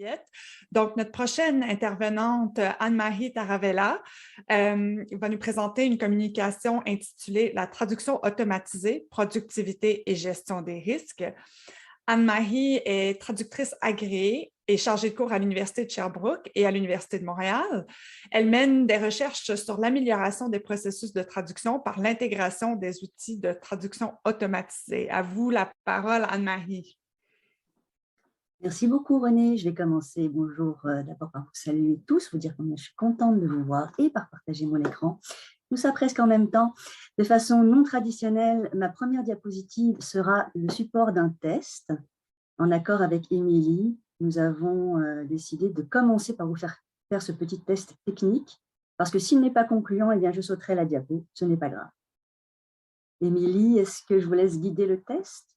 Juliette. Donc, notre prochaine intervenante, Anne-Marie Taravella, va nous présenter une communication intitulée La traduction automatisée, productivité et gestion des risques. Anne-Marie est traductrice agréée et chargée de cours à l'Université de Sherbrooke et à l'Université de Montréal. Elle mène des recherches sur l'amélioration des processus de traduction par l'intégration des outils de traduction automatisée. À vous la parole, Anne-Marie. Merci beaucoup, Renée. Je vais commencer. Bonjour, d'abord par vous saluer tous, vous dire combien je suis contente de vous voir et par partager mon écran. Tout ça presque en même temps. De façon non traditionnelle, ma première diapositive sera le support d'un test. En accord avec Émilie, nous avons décidé de commencer par vous faire ce petit test technique, parce que s'il n'est pas concluant, eh bien, je sauterai la diapo, ce n'est pas grave. Émilie, est-ce que je vous laisse guider le test?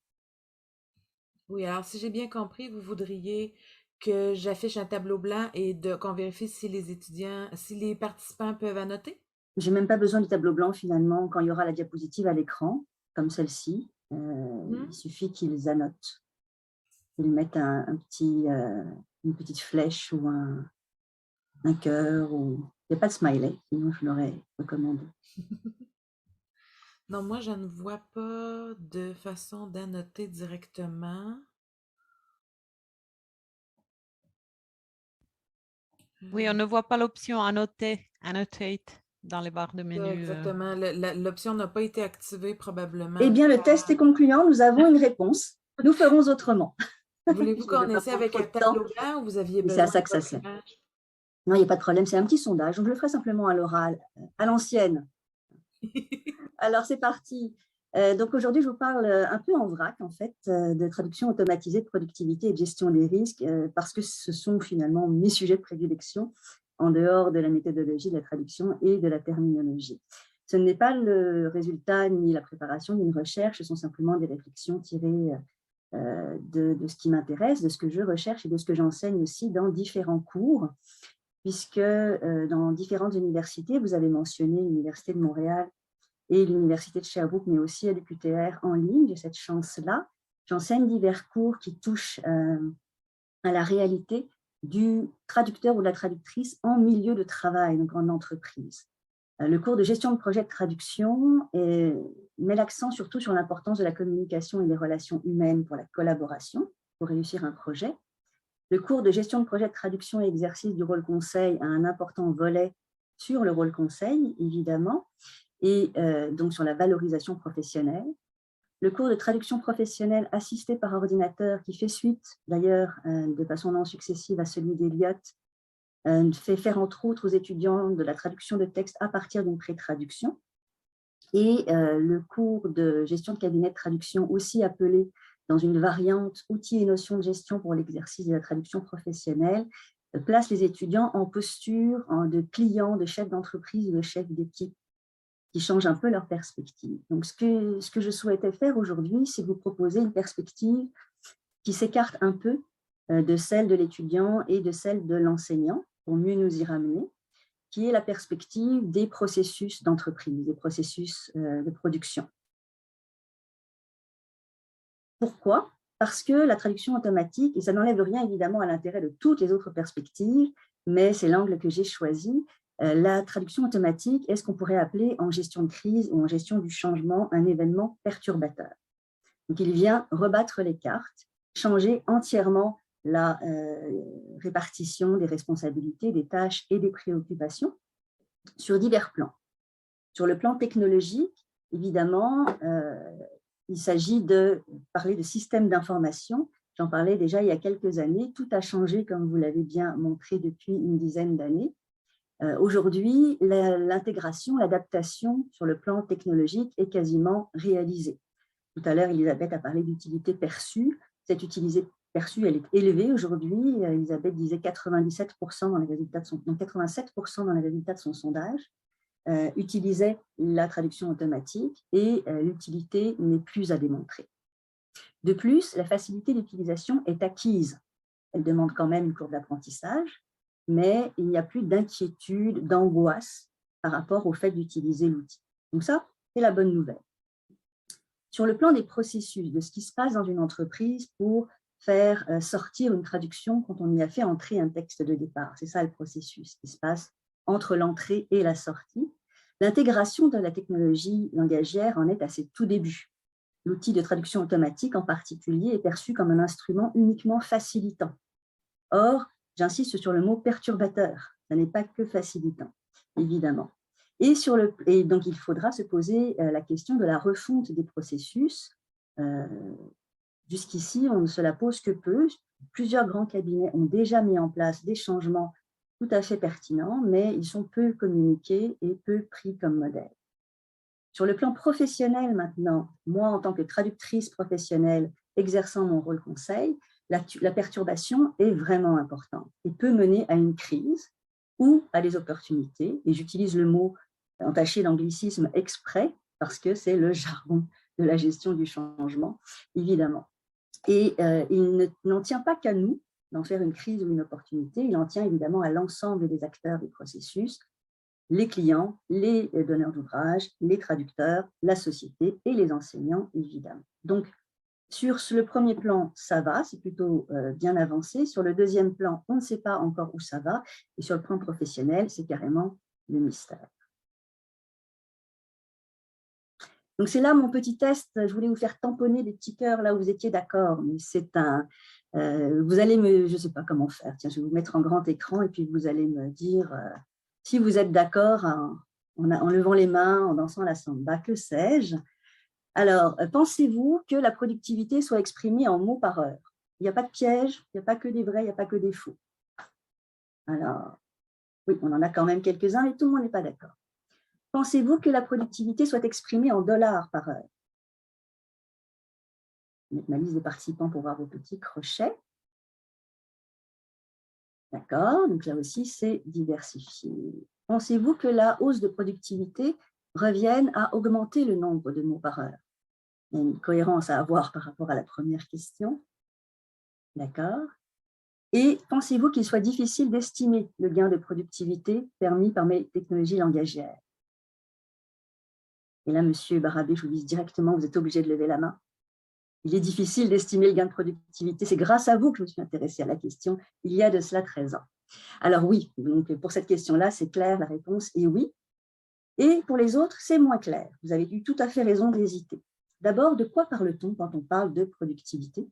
Oui, alors si j'ai bien compris, vous voudriez que j'affiche un tableau blanc et qu'on vérifie si les participants peuvent annoter? Je n'ai même pas besoin du tableau blanc finalement quand il y aura la diapositive à l'écran, comme celle-ci. Il suffit qu'ils annotent. Ils mettent une petite flèche ou un cœur. Il n'y a pas de smiley, sinon je l'aurais recommandé. Non, moi, je ne vois pas de façon d'annoter directement. Oui, on ne voit pas l'option annoter, annotate dans les barres de menu. Exactement. L'option n'a pas été activée probablement. Eh bien, le test est concluant. Nous avons une réponse. Nous ferons autrement. Voulez-vous qu'on essaie avec un tableau blanc ou vous aviez besoin? C'est à ça que ça sert. Non, il n'y a pas de problème. C'est un petit sondage. Donc, je le ferai simplement à l'oral, à l'ancienne. Alors, c'est parti. Donc, aujourd'hui, je vous parle un peu en vrac, en fait, de traduction automatisée de productivité et de gestion des risques, parce que ce sont finalement mes sujets de prédilection, en dehors de la méthodologie de la traduction et de la terminologie. Ce n'est pas le résultat ni la préparation d'une recherche, ce sont simplement des réflexions tirées de ce qui m'intéresse, de ce que je recherche et de ce que j'enseigne aussi dans différents cours, puisque dans différentes universités, vous avez mentionné l'Université de Montréal et l'Université de Sherbrooke, mais aussi à l'UQTR en ligne, j'ai cette chance-là. J'enseigne divers cours qui touchent à la réalité du traducteur ou de la traductrice en milieu de travail, donc en entreprise. Le cours de gestion de projet de traduction met l'accent surtout sur l'importance de la communication et des relations humaines pour la collaboration, pour réussir un projet. Le cours de gestion de projet de traduction et exercice du rôle conseil a un important volet sur le rôle conseil, évidemment, et donc sur la valorisation professionnelle. Le cours de traduction professionnelle assisté par ordinateur, qui fait suite d'ailleurs de façon non successive à celui d'Eliott, fait faire entre autres aux étudiants de la traduction de texte à partir d'une pré-traduction. Et le cours de gestion de cabinet de traduction, aussi appelé dans une variante outils et notions de gestion pour l'exercice de la traduction professionnelle, place les étudiants en posture de clients, de chefs d'entreprise ou de chefs d'équipe, qui changent un peu leur perspective. Donc, ce que je souhaitais faire aujourd'hui, c'est vous proposer une perspective qui s'écarte un peu de celle de l'étudiant et de celle de l'enseignant, pour mieux nous y ramener, qui est la perspective des processus d'entreprise, des processus de production. Pourquoi? Parce que la traduction automatique, et ça n'enlève rien évidemment à l'intérêt de toutes les autres perspectives, mais c'est l'angle que j'ai choisi, la traduction automatique est ce qu'on pourrait appeler en gestion de crise ou en gestion du changement un événement perturbateur. Donc, il vient rebattre les cartes, changer entièrement la répartition des responsabilités, des tâches et des préoccupations sur divers plans. Sur le plan technologique, évidemment, il s'agit de parler de systèmes d'information. J'en parlais déjà il y a quelques années. Tout a changé, comme vous l'avez bien montré depuis une dizaine d'années. Aujourd'hui, l'intégration, l'adaptation sur le plan technologique est quasiment réalisée. Tout à l'heure, Elisabeth a parlé d'utilité perçue. Cette utilité perçue, elle est élevée aujourd'hui. Elisabeth disait 97% dans les résultats de 87% dans les résultats de son sondage utilisait la traduction automatique et l'utilité n'est plus à démontrer. De plus, la facilité d'utilisation est acquise. Elle demande quand même une courbe d'apprentissage, mais il n'y a plus d'inquiétude, d'angoisse par rapport au fait d'utiliser l'outil. Donc ça, c'est la bonne nouvelle. Sur le plan des processus, de ce qui se passe dans une entreprise pour faire sortir une traduction quand on y a fait entrer un texte de départ. C'est ça le processus qui se passe entre l'entrée et la sortie. L'intégration de la technologie langagière en est à ses tout débuts. L'outil de traduction automatique en particulier est perçu comme un instrument uniquement facilitant. Or, j'insiste sur le mot perturbateur, ça n'est pas que facilitant, évidemment. Et donc, il faudra se poser la question de la refonte des processus. Jusqu'ici, on ne se la pose que peu. Plusieurs grands cabinets ont déjà mis en place des changements tout à fait pertinents, mais ils sont peu communiqués et peu pris comme modèle. Sur le plan professionnel maintenant, moi, en tant que traductrice professionnelle exerçant mon rôle conseil, la perturbation est vraiment importante et peut mener à une crise ou à des opportunités. Et j'utilise le mot entaché d'anglicisme exprès parce que c'est le jargon de la gestion du changement, évidemment. Et il n'en tient pas qu'à nous d'en faire une crise ou une opportunité, il en tient évidemment à l'ensemble des acteurs du processus, les clients, les donneurs d'ouvrage, les traducteurs, la société et les enseignants, évidemment. Donc, sur le premier plan, ça va, c'est plutôt bien avancé. Sur le deuxième plan, on ne sait pas encore où ça va. Et sur le plan professionnel, c'est carrément le mystère. Donc, c'est là mon petit test. Je voulais vous faire tamponner des petits cœurs là où vous étiez d'accord. Mais c'est un... vous allez me... Je ne sais pas comment faire. Tiens, je vais vous mettre en grand écran et puis vous allez me dire si vous êtes d'accord en levant les mains, en dansant la samba, que sais-je. Alors, pensez-vous que la productivité soit exprimée en mots par heure? Il n'y a pas de piège, il n'y a pas que des vrais, il n'y a pas que des faux. Alors, oui, on en a quand même quelques-uns, mais tout le monde n'est pas d'accord. Pensez-vous que la productivité soit exprimée en dollars par heure? Je vais mettre ma liste des participants pour voir vos petits crochets. D'accord, donc là aussi, c'est diversifié. Pensez-vous que la hausse de productivité revienne à augmenter le nombre de mots par heure? Il y a une cohérence à avoir par rapport à la première question. D'accord. Et pensez-vous qu'il soit difficile d'estimer le gain de productivité permis par mes technologies langagières? Et là, monsieur Barabé, je vous dis directement, vous êtes obligé de lever la main. Il est difficile d'estimer le gain de productivité. C'est grâce à vous que je me suis intéressée à la question il y a de cela 13 ans. Alors oui, donc pour cette question-là, c'est clair, la réponse est oui. Et pour les autres, c'est moins clair. Vous avez eu tout à fait raison d'hésiter. D'abord, de quoi parle-t-on quand on parle de productivité?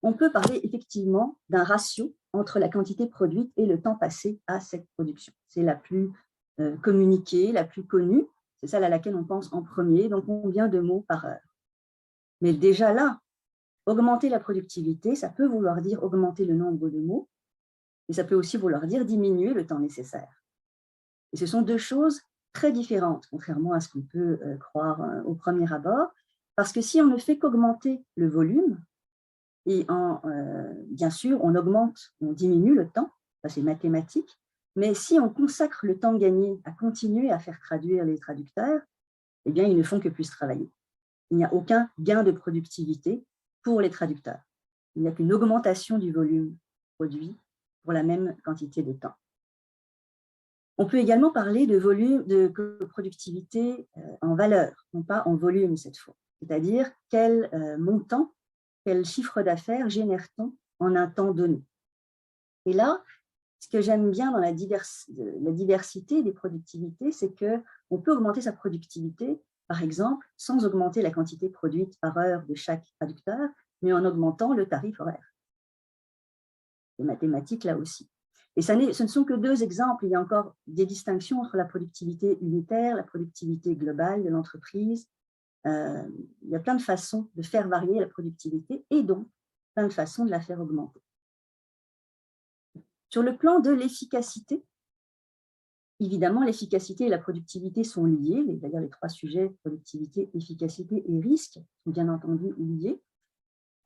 On peut parler effectivement d'un ratio entre la quantité produite et le temps passé à cette production. C'est la plus communiquée, la plus connue, c'est celle à laquelle on pense en premier, donc combien de mots par heure. Mais déjà là, augmenter la productivité, ça peut vouloir dire augmenter le nombre de mots, mais ça peut aussi vouloir dire diminuer le temps nécessaire. Et ce sont deux choses très différentes, contrairement à ce qu'on peut croire au premier abord, parce que si on ne fait qu'augmenter le volume, et bien sûr, on diminue le temps, ça c'est mathématique, mais si on consacre le temps gagné à continuer à faire traduire les traducteurs, eh bien, ils ne font que plus travailler. Il n'y a aucun gain de productivité pour les traducteurs. Il n'y a qu'une augmentation du volume produit pour la même quantité de temps. On peut également parler de volume, de productivité en valeur, non pas en volume cette fois. C'est-à-dire quel montant, quel chiffre d'affaires génère-t-on en un temps donné. Et là, ce que j'aime bien dans la diversité des productivités, c'est qu'on peut augmenter sa productivité, par exemple, sans augmenter la quantité produite par heure de chaque traducteur, mais en augmentant le tarif horaire. Les mathématiques, là aussi. Et ce ne sont que deux exemples. Il y a encore des distinctions entre la productivité unitaire, la productivité globale de l'entreprise. Il y a plein de façons de faire varier la productivité et donc plein de façons de la faire augmenter. Sur le plan de l'efficacité, évidemment, l'efficacité et la productivité sont liées. D'ailleurs, les trois sujets, productivité, efficacité et risque, sont bien entendu liés.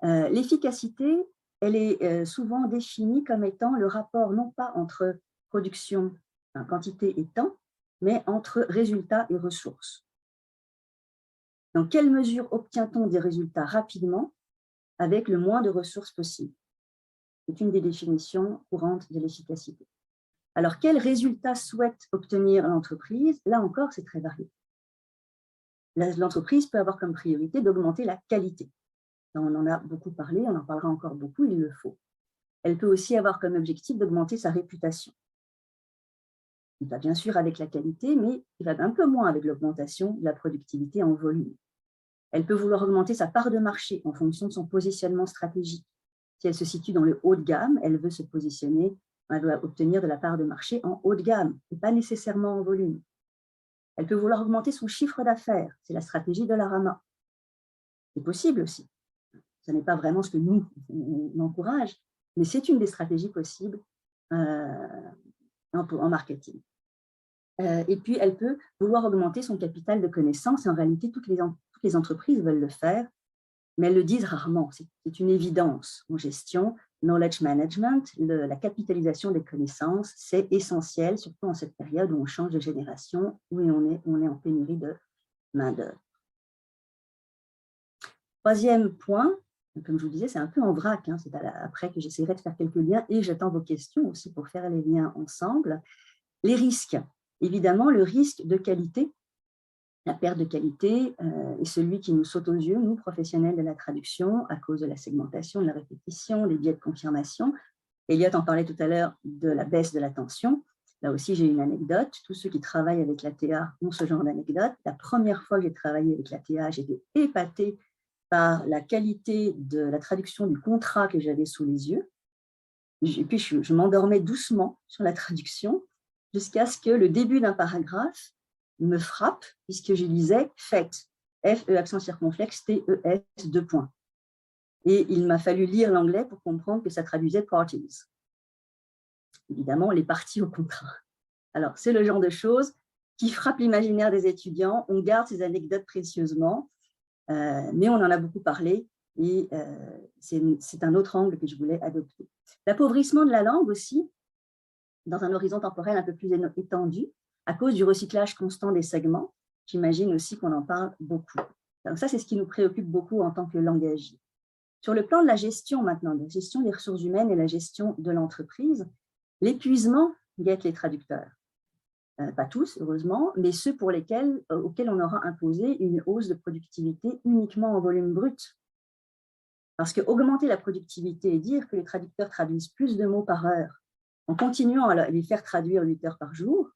L'efficacité, elle est souvent définie comme étant le rapport non pas entre production, quantité et temps, mais entre résultats et ressources. Dans quelle mesure obtient-on des résultats rapidement avec le moins de ressources possible? C'est une des définitions courantes de l'efficacité. Alors, quels résultats souhaite obtenir l'entreprise? Là encore, c'est très varié. L'entreprise peut avoir comme priorité d'augmenter la qualité. On en a beaucoup parlé, on en parlera encore beaucoup, il le faut. Elle peut aussi avoir comme objectif d'augmenter sa réputation. Il va bien sûr avec la qualité, mais il va un peu moins avec l'augmentation de la productivité en volume. Elle peut vouloir augmenter sa part de marché en fonction de son positionnement stratégique. Si elle se situe dans le haut de gamme, elle veut se positionner, elle doit obtenir de la part de marché en haut de gamme, et pas nécessairement en volume. Elle peut vouloir augmenter son chiffre d'affaires, c'est la stratégie de la RAMA. C'est possible aussi. Ce n'est pas vraiment ce que nous, on encourage, mais c'est une des stratégies possibles en marketing. Et puis, elle peut vouloir augmenter son capital de connaissances. En réalité, toutes les entreprises veulent le faire, mais elles le disent rarement. C'est une évidence en gestion. Knowledge management, la capitalisation des connaissances, c'est essentiel, surtout en cette période où on change de génération, où on est en pénurie de main-d'œuvre. Troisième point, comme je vous disais, c'est un peu en vrac. C'est après que j'essaierai de faire quelques liens et j'attends vos questions aussi pour faire les liens ensemble. Les risques. Évidemment, le risque de qualité, la perte de qualité est celui qui nous saute aux yeux, nous, professionnels de la traduction, à cause de la segmentation, de la répétition, des biais de confirmation. Elliot en parlait tout à l'heure de la baisse de l'attention. Là aussi, j'ai une anecdote. Tous ceux qui travaillent avec la TA ont ce genre d'anecdote. La première fois que j'ai travaillé avec la TA, j'étais épatée par la qualité de la traduction du contrat que j'avais sous les yeux. Et puis, je m'endormais doucement sur la traduction jusqu'à ce que le début d'un paragraphe me frappe, puisque je lisais « fait », F-E accent circonflexe, T-E-S, 2 points. Et il m'a fallu lire l'anglais pour comprendre que ça traduisait « parties ». Évidemment, les parties au contrat. Alors, c'est le genre de choses qui frappent l'imaginaire des étudiants. On garde ces anecdotes précieusement, mais on en a beaucoup parlé et c'est un autre angle que je voulais adopter. L'appauvrissement de la langue aussi, dans un horizon temporel un peu plus étendu, à cause du recyclage constant des segments. J'imagine aussi qu'on en parle beaucoup. Donc ça, c'est ce qui nous préoccupe beaucoup en tant que langagier. Sur le plan de la gestion maintenant, de la gestion des ressources humaines et la gestion de l'entreprise, l'épuisement guette les traducteurs. Pas tous, heureusement, mais ceux auxquels on aura imposé une hausse de productivité uniquement en volume brut. Parce qu'augmenter la productivité et dire que les traducteurs traduisent plus de mots par heure en continuant à les faire traduire 8 heures par jour,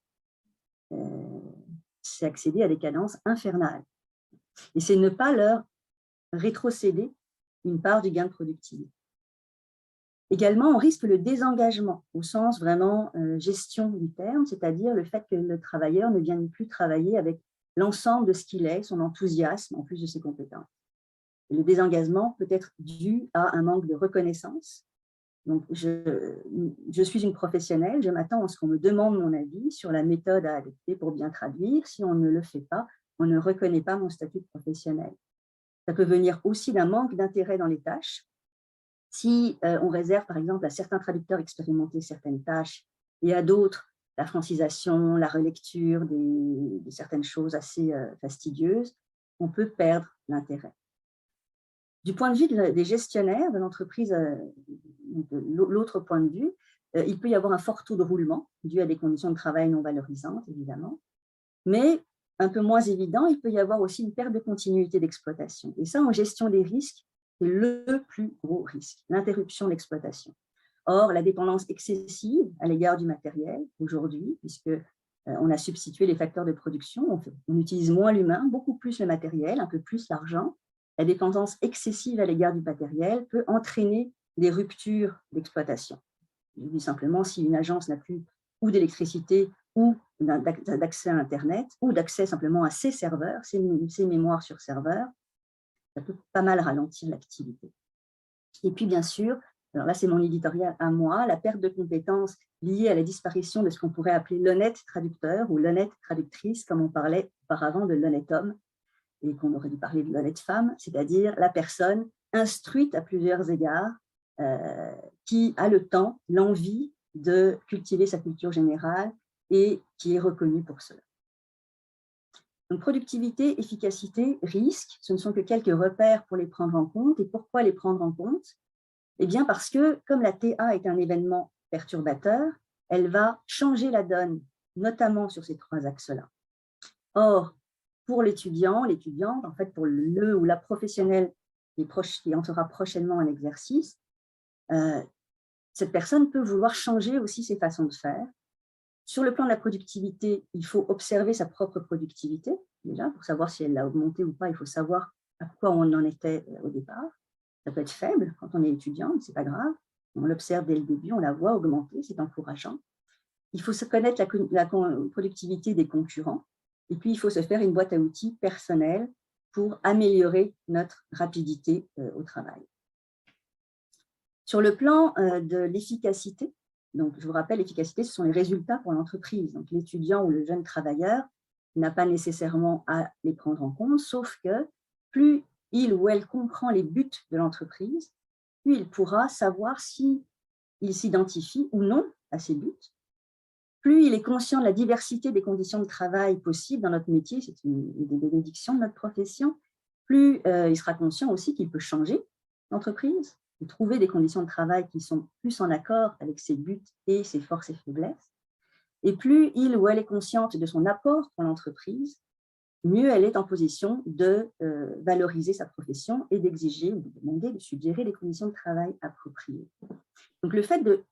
c'est accéder à des cadences infernales. Et c'est ne pas leur rétrocéder une part du gain de productivité. Également, on risque le désengagement, au sens vraiment gestion du terme, c'est-à-dire le fait que le travailleur ne vienne plus travailler avec l'ensemble de ce qu'il est, son enthousiasme, en plus de ses compétences. Et le désengagement peut être dû à un manque de reconnaissance. Donc, je suis une professionnelle, je m'attends à ce qu'on me demande mon avis sur la méthode à adopter pour bien traduire. Si on ne le fait pas, on ne reconnaît pas mon statut de professionnel. Ça peut venir aussi d'un manque d'intérêt dans les tâches. Si on réserve, par exemple, à certains traducteurs expérimentés certaines tâches et à d'autres la francisation, la relecture de certaines choses assez fastidieuses, on peut perdre l'intérêt. Du point de vue des gestionnaires de l'entreprise, l'autre point de vue, il peut y avoir un fort taux de roulement dû à des conditions de travail non valorisantes, évidemment, mais un peu moins évident, il peut y avoir aussi une perte de continuité d'exploitation. Et ça, en gestion des risques, c'est le plus gros risque, l'interruption de l'exploitation. Or, la dépendance excessive à l'égard du matériel aujourd'hui, puisque on a substitué les facteurs de production, on utilise moins l'humain, beaucoup plus le matériel, un peu plus l'argent. La dépendance excessive à l'égard du matériel peut entraîner des ruptures d'exploitation. Je dis simplement, si une agence n'a plus ou d'électricité ou d'accès à Internet, ou d'accès simplement à ses serveurs, ses mémoires sur serveur, ça peut pas mal ralentir l'activité. Et puis, bien sûr, alors là, c'est mon éditorial à moi, la perte de compétences liée à la disparition de ce qu'on pourrait appeler l'honnête traducteur ou l'honnête traductrice, comme on parlait auparavant de l'honnête homme, et qu'on aurait dû parler de l'honnête femme, c'est-à-dire la personne instruite à plusieurs égards, qui a le temps, l'envie de cultiver sa culture générale et qui est reconnue pour cela. Donc, productivité, efficacité, risque, ce ne sont que quelques repères pour les prendre en compte. Et pourquoi les prendre en compte? Eh bien parce que, comme la TA est un événement perturbateur, elle va changer la donne, notamment sur ces 3 axes-là. Or, pour l'étudiant, l'étudiante, en fait, pour le ou la professionnelle qui entrera prochainement en exercice, cette personne peut vouloir changer aussi ses façons de faire. Sur le plan de la productivité, il faut observer sa propre productivité, déjà, pour savoir si elle l'a augmentée ou pas. Il faut savoir à quoi on en était au départ. Ça peut être faible quand on est étudiant, mais ce n'est pas grave. On l'observe dès le début, on la voit augmenter, c'est encourageant. Il faut se connaître la productivité des concurrents. Et puis, il faut se faire une boîte à outils personnelle pour améliorer notre rapidité au travail. Sur le plan de l'efficacité, donc je vous rappelle, l'efficacité, ce sont les résultats pour l'entreprise. Donc, l'étudiant ou le jeune travailleur n'a pas nécessairement à les prendre en compte, sauf que plus il ou elle comprend les buts de l'entreprise, plus il pourra savoir s'il s'identifie ou non à ces buts. Plus il est conscient de la diversité des conditions de travail possibles dans notre métier, c'est une des bénédictions de notre profession, plus il sera conscient aussi qu'il peut changer l'entreprise, de trouver des conditions de travail qui sont plus en accord avec ses buts et ses forces et faiblesses. Et plus il ou elle est consciente de son apport pour l'entreprise, mieux elle est en position de valoriser sa profession et d'exiger ou de demander, de suggérer des conditions de travail appropriées. Donc, le fait de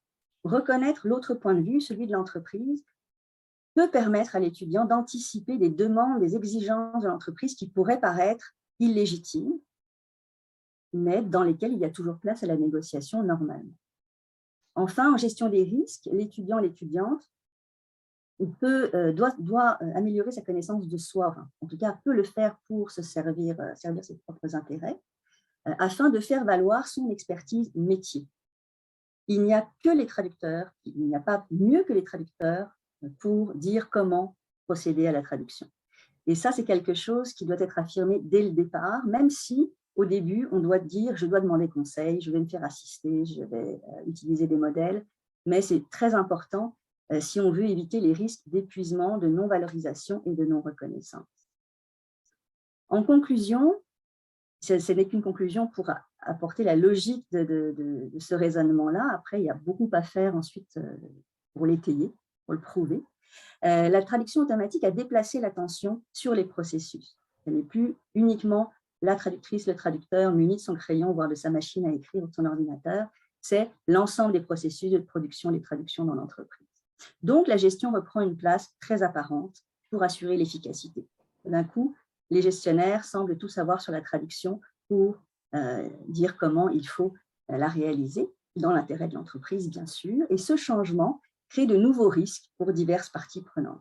reconnaître l'autre point de vue, celui de l'entreprise, peut permettre à l'étudiant d'anticiper des demandes, des exigences de l'entreprise qui pourraient paraître illégitimes, mais dans lesquelles il y a toujours place à la négociation normalement. Enfin, en gestion des risques, l'étudiant, l'étudiante doit améliorer sa connaissance de soi, enfin, en tout cas peut le faire pour se servir ses propres intérêts, afin de faire valoir son expertise métier. Il n'y a que les traducteurs, il n'y a pas mieux que les traducteurs pour dire comment procéder à la traduction. Et ça, c'est quelque chose qui doit être affirmé dès le départ, même si au début, on doit dire « je dois demander conseil, je vais me faire assister, je vais utiliser des modèles », mais c'est très important si on veut éviter les risques d'épuisement, de non-valorisation et de non-reconnaissance. En conclusion, ce n'est qu'une conclusion pour apporter la logique de ce raisonnement-là. Après, il y a beaucoup à faire ensuite pour l'étayer, pour le prouver. La traduction automatique a déplacé l'attention sur les processus. Ce n'est plus uniquement la traductrice, le traducteur muni de son crayon, voire de sa machine à écrire ou de son ordinateur. C'est l'ensemble des processus de production des traductions dans l'entreprise. Donc, la gestion reprend une place très apparente pour assurer l'efficacité. D'un coup, les gestionnaires semblent tout savoir sur la traduction pour dire comment il faut la réaliser, dans l'intérêt de l'entreprise, bien sûr. Et ce changement crée de nouveaux risques pour diverses parties prenantes.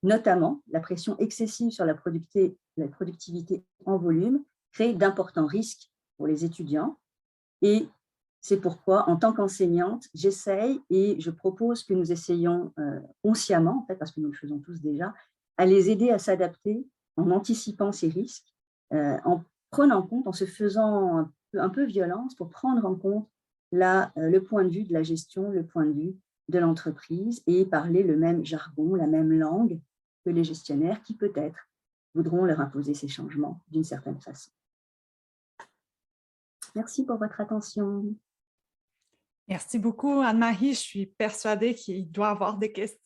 Notamment, la pression excessive sur la productivité en volume crée d'importants risques pour les étudiants. Et c'est pourquoi, en tant qu'enseignante, j'essaye et je propose que nous essayions consciemment, en fait, parce que nous le faisons tous déjà, à les aider à s'adapter en anticipant ces risques, en prenant en compte, en se faisant un peu violence pour prendre en compte le point de vue de la gestion, le point de vue de l'entreprise et parler le même jargon, la même langue que les gestionnaires qui peut-être voudront leur imposer ces changements d'une certaine façon. Merci pour votre attention. Merci beaucoup, Anne-Marie. Je suis persuadée qu'il doit y avoir des questions.